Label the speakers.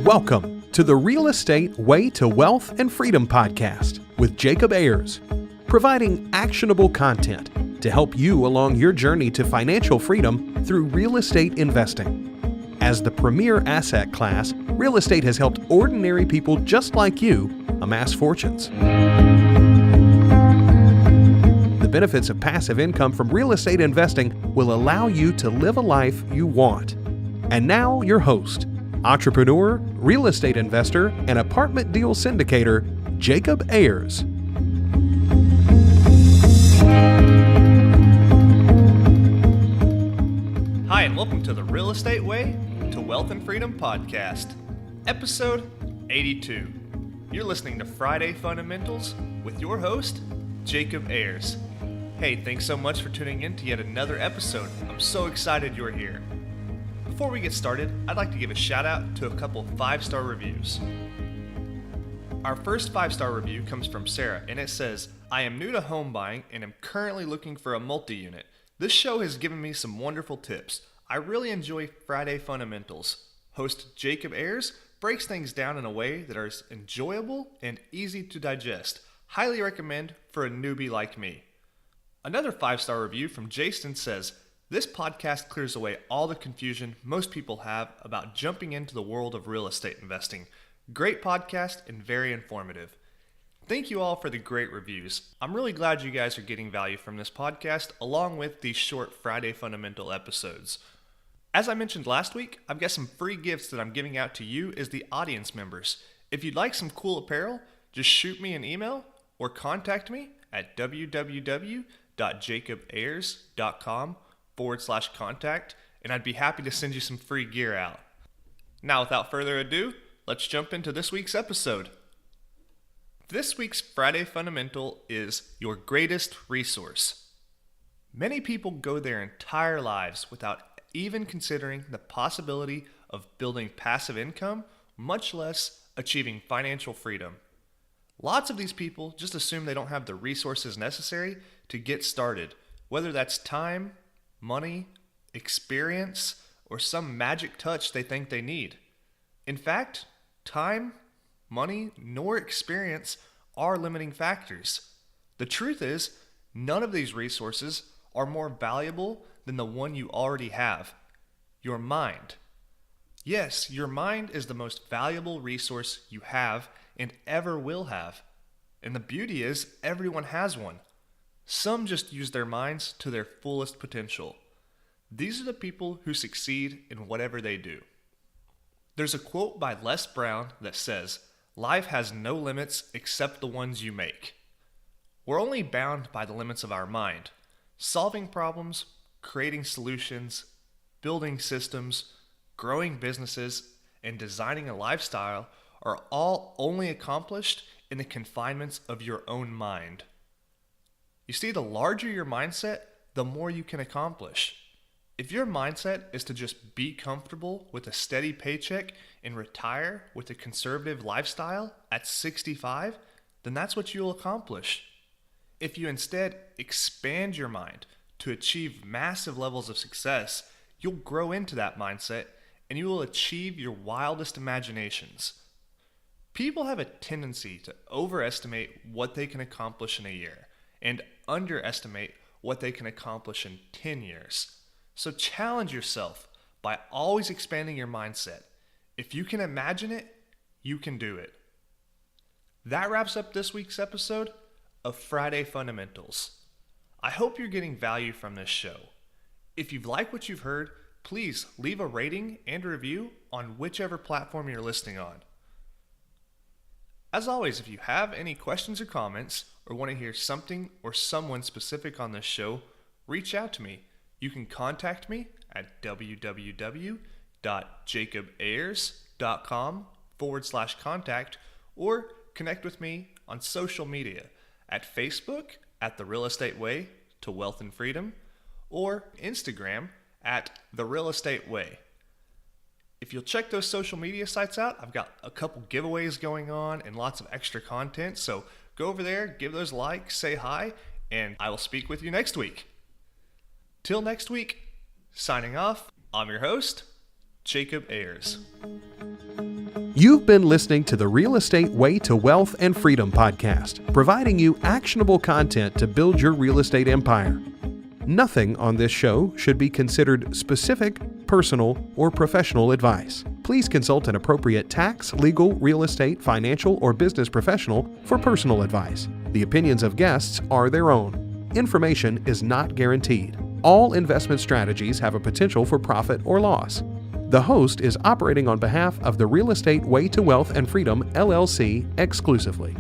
Speaker 1: Welcome to the Real Estate Way to Wealth and Freedom podcast with Jacob Ayers, providing actionable content to help you along your journey to financial freedom through real estate investing. As the premier asset class, real estate has helped ordinary people just like you amass fortunes. The benefits of passive income from real estate investing will allow you to live a life you want. And now your host, entrepreneur, real estate investor, and apartment deal syndicator, Jacob Ayers.
Speaker 2: Hi, and welcome to the Real Estate Way to Wealth and Freedom podcast, episode 82. You're listening to Friday Fundamentals with your host, Jacob Ayers. Hey, thanks so much for tuning in to yet another episode. I'm so excited you're here. Before we get started, I'd like to give a shout out to a couple 5-star reviews. Our first 5-star review comes from Sarah, and it says, I am new to home buying and am currently looking for a multi-unit. This show has given me some wonderful tips. I really enjoy Friday Fundamentals. Host Jacob Ayers breaks things down in a way that is enjoyable and easy to digest. Highly recommend for a newbie like me. Another 5-star review from Jason says, this podcast clears away all the confusion most people have about jumping into the world of real estate investing. Great podcast and very informative. Thank you all for the great reviews. I'm really glad you guys are getting value from this podcast along with these short Friday Fundamental episodes. As I mentioned last week, I've got some free gifts that I'm giving out to you as the audience members. If you'd like some cool apparel, just shoot me an email or contact me at www.jacobayers.com/contact, and I'd be happy to send you some free gear out. Now, without further ado, let's jump into this week's episode. This week's Friday Fundamental is your greatest resource. Many people go their entire lives without even considering the possibility of building passive income, much less achieving financial freedom. Lots of these people just assume they don't have the resources necessary to get started, whether that's time, money, experience, or some magic touch they think they need. In fact, time, money, nor experience are limiting factors. The truth is, none of these resources are more valuable than the one you already have, your mind. Yes, your mind is the most valuable resource you have and ever will have. And the beauty is, everyone has one. Some just use their minds to their fullest potential. These are the people who succeed in whatever they do. There's a quote by Les Brown that says, life has no limits except the ones you make. We're only bound by the limits of our mind. Solving problems, creating solutions, building systems, growing businesses, and designing a lifestyle are all only accomplished in the confinements of your own mind. You see, the larger your mindset, the more you can accomplish. If your mindset is to just be comfortable with a steady paycheck and retire with a conservative lifestyle at 65, then that's what you'll accomplish. If you instead expand your mind to achieve massive levels of success, you'll grow into that mindset and you will achieve your wildest imaginations. People have a tendency to overestimate what they can accomplish in a year and underestimate what they can accomplish in 10 years. So challenge yourself by always expanding your mindset. If you can imagine it, you can do it. That wraps up this week's episode of Friday Fundamentals. I hope you're getting value from this show. If you've liked what you've heard, please leave a rating and a review on whichever platform you're listening on. As always, if you have any questions or comments or want to hear something or someone specific on this show, reach out to me. You can contact me at www.jacobayers.com/contact or connect with me on social media at Facebook at The Real Estate Way to Wealth and Freedom or Instagram at The Real Estate Way. If you'll check those social media sites out, I've got a couple giveaways going on and lots of extra content. So go over there, give those likes, say hi, and I will speak with you next week. Till next week, signing off, I'm your host, Jacob Ayers.
Speaker 1: You've been listening to the Real Estate Way to Wealth and Freedom podcast, providing you actionable content to build your real estate empire. Nothing on this show should be considered specific, personal, or professional advice. Please consult an appropriate tax, legal, real estate, financial, or business professional for personal advice. The opinions of guests are their own. Information is not guaranteed. All investment strategies have a potential for profit or loss. The host is operating on behalf of the Real Estate Way to Wealth and Freedom, LLC exclusively.